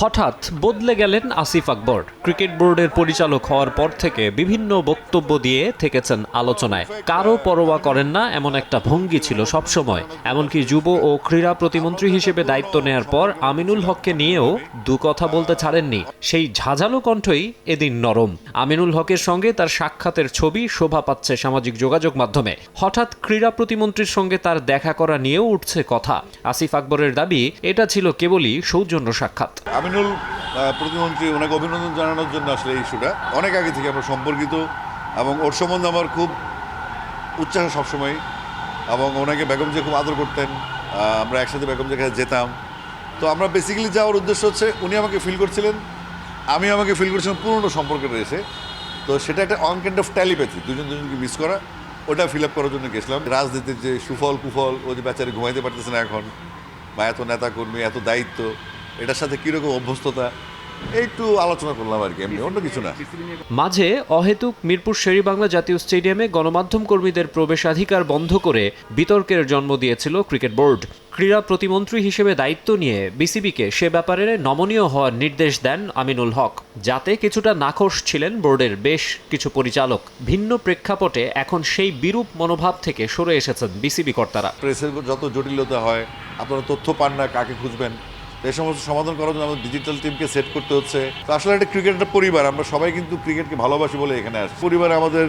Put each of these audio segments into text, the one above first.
হঠাৎ বদলে গেলেন আসিফ আকবর। ক্রিকেট বোর্ডের পরিচালক হওয়ার পর থেকে বিভিন্ন বক্তব্য দিয়ে থেকেছেন আলোচনায়। কারো পরোয়া করেন না এমন একটা ভঙ্গি ছিল সবসময়। এমনকি যুব ও ক্রীড়া প্রতিমন্ত্রী হিসেবে দায়িত্ব নেয়ার পর আমিনুল হককে নিয়েও দু কথা বলতে ছাড়েননি। সেই ঝাঁঝালো কণ্ঠই এদিন নরম। আমিনুল হকের সঙ্গে তার সাক্ষাতের ছবি শোভা পাচ্ছে সামাজিক যোগাযোগ মাধ্যমে। হঠাৎ ক্রীড়া প্রতিমন্ত্রীর সঙ্গে তার দেখা করা নিয়েও উঠছে কথা। আসিফ আকবরের দাবি এটা ছিল কেবলই সৌজন্য সাক্ষাৎ। আমিনুল প্রতিমন্ত্রী, ওনাকে অভিনন্দন জানানোর জন্য আসলে এই ইস্যুটা অনেক আগে থেকে আমরা সম্পর্কিত এবং ওর সম্বন্ধে আমার খুব উচ্ছ্বাস সবসময়, এবং ওনাকে বেগম যে খুব আদর করতেন, আমরা একসাথে বেগম যে কাছে যেতাম। তো আমরা বেসিক্যালি যাওয়ার উদ্দেশ্য হচ্ছে উনি আমাকে ফিল করছিলেন, আমি আমাকে ফিল করছিলাম পুরনো সম্পর্কে রয়েছে। তো সেটা একটা অন কাইন্ড অফ ট্যালিপ্যাথি, দুজনকে মিস করা, ওটা ফিল আপ করার জন্য গেছিলাম। রাজনীতির যে সুফল কুফল, ও যে বেচারে ঘুমাইতে পারতেছে না এখন, বা এত নেতাকর্মী, এত দায়িত্ব, এটার সাথে কীরকম অভ্যস্ততা, একটু আলোচনা করলাম আর কি, এমনি অন্য কিছু না। মাঝে অহেতুক মিরপুর শেরেবাংলা জাতীয় স্টেডিয়ামে গণমাধ্যম কর্মীদের প্রবেশাধিকার বন্ধ করে বিতর্কের জন্ম দিয়েছিল ক্রিকেট বোর্ড। ক্রীড়া প্রতিমন্ত্রী হিসেবে দায়িত্ব নিয়ে বিসিবিকে সে ব্যাপারে নমনীয় হওয়ার নির্দেশ দেন আমিনুল হক, যাতে কিছুটা নাখোশ ছিলেন বোর্ডের বেশ কিছু পরিচালক। ভিন্ন প্রেক্ষাপটে এখন সেই বিরূপ মনোভাব থেকে সরে এসেছেন বিসিবি কর্তারা। প্রেসের যত জটিলতা হয়, আপনারা তথ্য পান না, কাকে খুঁজবেন, এই সমস্ত সমাধান করার জন্য আমাদের ডিজিটাল টিমকে সেট করতে হচ্ছে। তো আসলে একটা ক্রিকেট একটা পরিবার, আমরা সবাই কিন্তু ক্রিকেটকে ভালোবাসি বলে এখানে আসি। পরিবারে আমাদের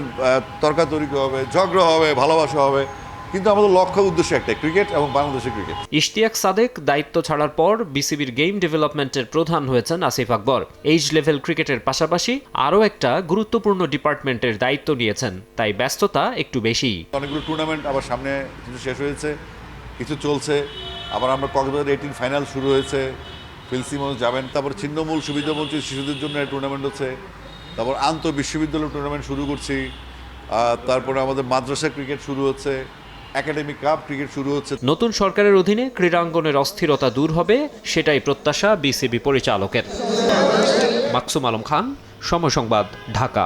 তর্কাতর্কি হবে, ঝগড়া হবে, ভালোবাসা হবে, কিন্তু আমাদের লক্ষ্য উদ্দেশ্য একটা, ক্রিকেট এবং বাংলাদেশের ক্রিকেট। ইশতিয়াক সাদেক দায়িত্ব ছাড়ার পর বিসিবির গেম ডেভেলপমেন্টের প্রধান হয়েছেন আসিফ আকবর। এইজ লেভেল ক্রিকেটের পাশাপাশি আরও একটা গুরুত্বপূর্ণ ডিপার্টমেন্টের দায়িত্ব নিয়েছেন, তাই ব্যস্ততা একটু বেশি। অনেকগুলো টুর্নামেন্ট আবার সামনে কিছু শেষ হয়েছে, কিছু চলছে। আবার আমরা কক্সবাজার 18 ফাইনাল শুরু হয়েছে, ফিলসিমন যাবেন। তারপর ছিন্নমূল সুবিধাবঞ্চিত শিশুদের জন্য টুর্নামেন্ট হচ্ছে। তারপর আন্তঃ বিশ্ববিদ্যালয় টুর্নামেন্ট শুরু করছি। তারপরে আমাদের মাদ্রাসা ক্রিকেট শুরু হচ্ছে, একাডেমিক কাপ ক্রিকেট শুরু হচ্ছে। নতুন সরকারের অধীনে ক্রীড়াঙ্গনের অস্থিরতা দূর হবে, সেটাই প্রত্যাশা বিসিবি পরিচালকের। মাকসুম আলম খান, সময় সংবাদ, ঢাকা।